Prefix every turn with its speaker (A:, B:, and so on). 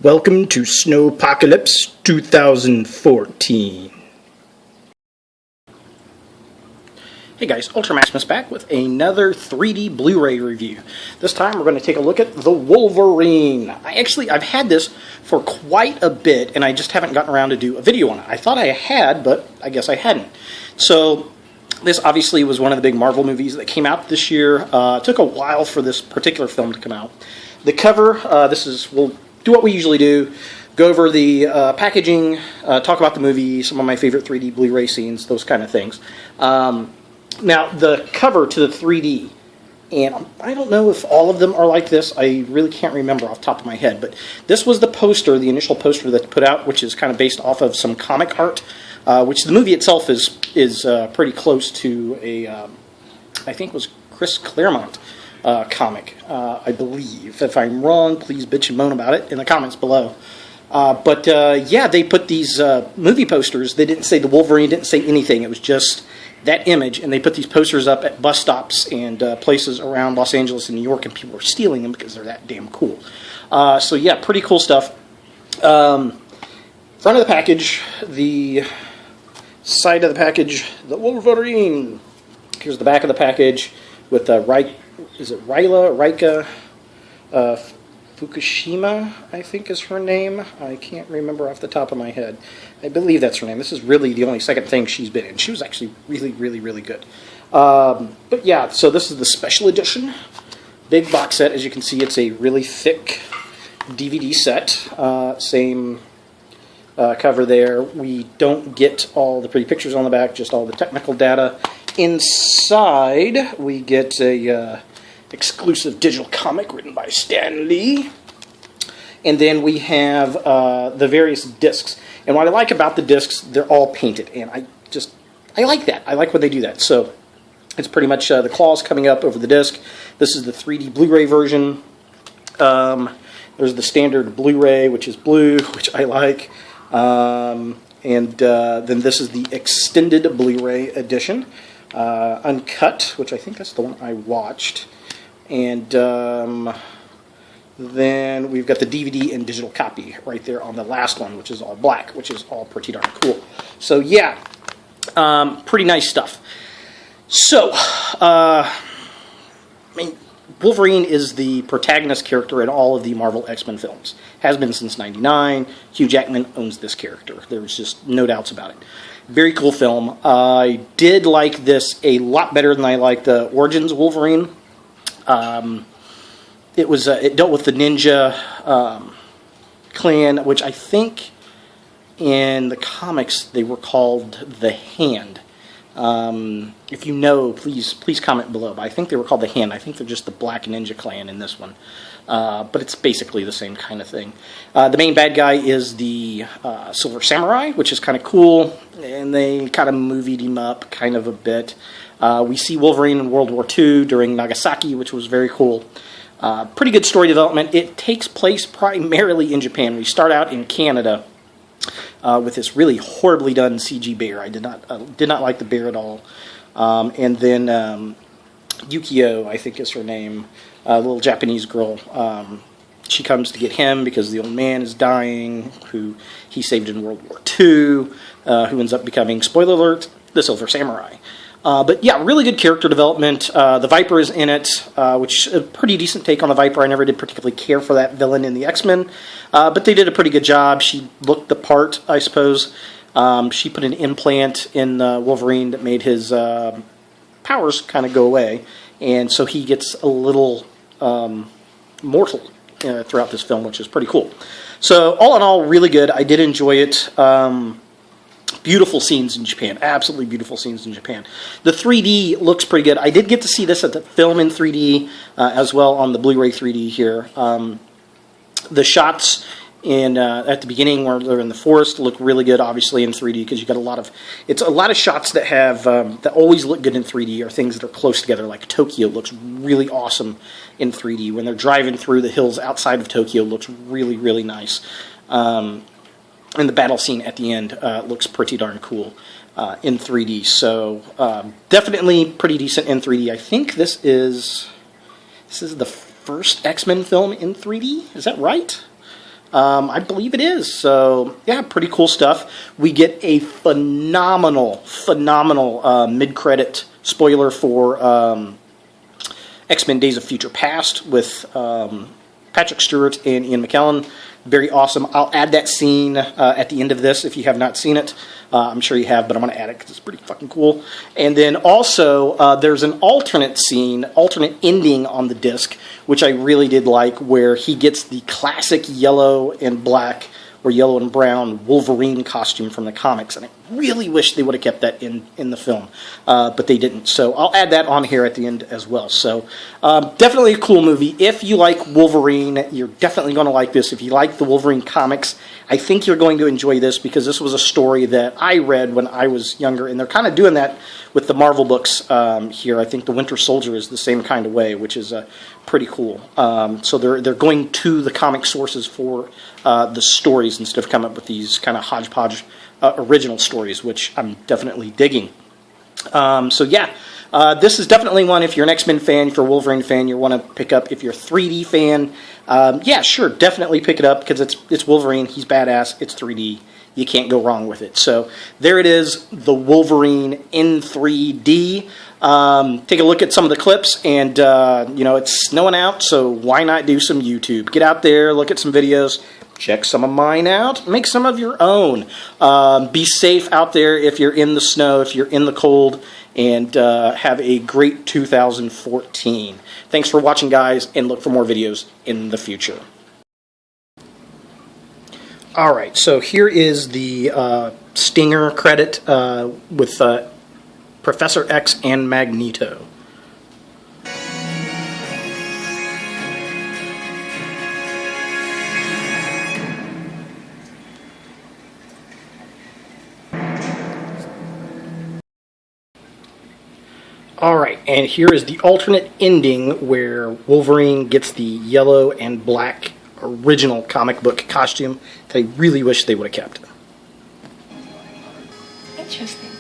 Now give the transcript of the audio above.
A: Welcome to Snowpocalypse 2014. Hey guys, Ultramaximus back with another 3D Blu Ray review. This time we're going to take a look at the Wolverine. I've had this for quite a bit and I just haven't gotten around to do a video on it. I thought I had, but I guess I hadn't. So this obviously was one of the big Marvel movies that came out this year. It took a while for this particular film to come out. The cover, we'll do what we usually do, go over the packaging, talk about the movie, some of my favorite 3D Blu Ray scenes, those kind of things. Now, the cover to the 3D, and I don't know if all of them are like this. I really can't remember off the top of my head, but this was the poster, the initial poster that they put out, which is kind of based off of some comic art, which the movie itself is pretty close to a, I think it was Chris Claremont comic, I believe. If I'm wrong, please bitch and moan about it in the comments below. Yeah, they put these movie posters. They didn't say the Wolverine, didn't say anything. It was just that image, and they put these posters up at bus stops and places around Los Angeles and New York, and people were stealing them because they're that damn cool. So yeah, pretty cool stuff. Front of the package, the side of the package, the Wolverine. Here's the back of the package with Rika Fukushima, I think is her name. I can't remember off the top of my head. I believe that's her name. This is really the only second thing she's been in. She was actually really, really, really good. But yeah, so this is the special edition. Big box set. As you can see, it's a really thick DVD set. Same cover there. We don't get all the pretty pictures on the back, just all the technical data. Inside, we get a exclusive digital comic written by Stan Lee. And then we have the various discs. And what I like about the discs, they're all painted. And I like that. I like when they do that. So it's pretty much the claws coming up over the disc. This is the 3D Blu Ray version. There's the standard Blu Ray, which is blue, which I like. Then this is the extended Blu Ray edition. Uncut, which I think that's the one I watched. And then we've got the DVD and digital copy right there on the last one, which is all black, which is all pretty darn cool. So yeah, pretty nice stuff. So, Wolverine is the protagonist character in all of the Marvel X-Men films. Has been since '99. Hugh Jackman owns this character. There's just no doubts about it. Very cool film. I did like this a lot better than I liked the Origins Wolverine. It dealt with the ninja clan, which I think in the comics they were called the Hand. If you know, please comment below. But I think they were called the Hand. I think they're just the Black Ninja Clan in this one. But it's basically the same kind of thing. The main bad guy is the Silver Samurai, which is kind of cool. And they kind of movied him up kind of a bit. We see Wolverine in World War II during Nagasaki, which was very cool. Pretty good story development. It takes place primarily in Japan. We start out in Canada with this really horribly done CG bear. I did not like the bear at all. And then Yukio, I think is her name, a little Japanese girl. She comes to get him because the old man is dying, who he saved in World War II, who ends up becoming, spoiler alert, the Silver Samurai. But yeah, really good character development. The Viper is in it, which is a pretty decent take on the Viper. I never did particularly care for that villain in the X-Men, but they did a pretty good job. She looked the part, I suppose. She put an implant in Wolverine that made his powers kind of go away, and so he gets a little mortal throughout this film, which is pretty cool. So all in all, really good. I did enjoy it. Beautiful scenes in Japan. Absolutely beautiful scenes in Japan. The 3D looks pretty good. I did get to see this at the film in 3D as well on the Blu Ray 3D here. The shots at the beginning where they're in the forest look really good, obviously in 3D, because you got a lot of shots that have that always look good in 3D are things that are close together. Like Tokyo looks really awesome in 3D. When they're driving through the hills outside of Tokyo, looks really, really nice. And the battle scene at the end looks pretty darn cool in 3D. So definitely pretty decent in 3D. I think this is the first X-Men film in 3D. Is that right? I believe it is. So, yeah, pretty cool stuff. We get a phenomenal mid-credit spoiler for X-Men Days of Future Past with Patrick Stewart and Ian McKellen. Very awesome. I'll add that scene at the end of this if you have not seen it. I'm sure you have, but I'm going to add it because it's pretty fucking cool. And then also, there's an alternate scene, alternate ending on the disc, which I really did like, where he gets the classic yellow and black, or yellow and brown Wolverine costume from the comics. And I really wish they would have kept that in the film, but they didn't. So I'll add that on here at the end as well. So definitely a cool movie. If you like Wolverine, you're definitely going to like this. If you like the Wolverine comics, I think you're going to enjoy this, because this was a story that I read when I was younger, and they're kind of doing that with the Marvel books here. I think the Winter Soldier is the same kind of way, which is pretty cool. So they're going to the comic sources for the stories instead of coming up with these kind of hodgepodge original stories, which I'm definitely digging. So yeah, this is definitely one, if you're an X-Men fan, if you're a Wolverine fan, you want to pick up. If you're a 3D fan, yeah, sure, definitely pick it up, because it's Wolverine, he's badass, it's 3D, you can't go wrong with it. So there it is, the Wolverine in 3D. Take a look at some of the clips, and you know, it's snowing out, so why not do some YouTube? Get out there, look at some videos, check some of mine out, make some of your own. Be safe out there if you're in the snow, if you're in the cold, and have a great 2014. Thanks for watching, guys, and look for more videos in the future. Alright, so here is the Stinger credit with Professor X and Magneto. Alright, and here is the alternate ending where Wolverine gets the yellow and black original comic book costume that I really wish they would have kept.
B: Interesting.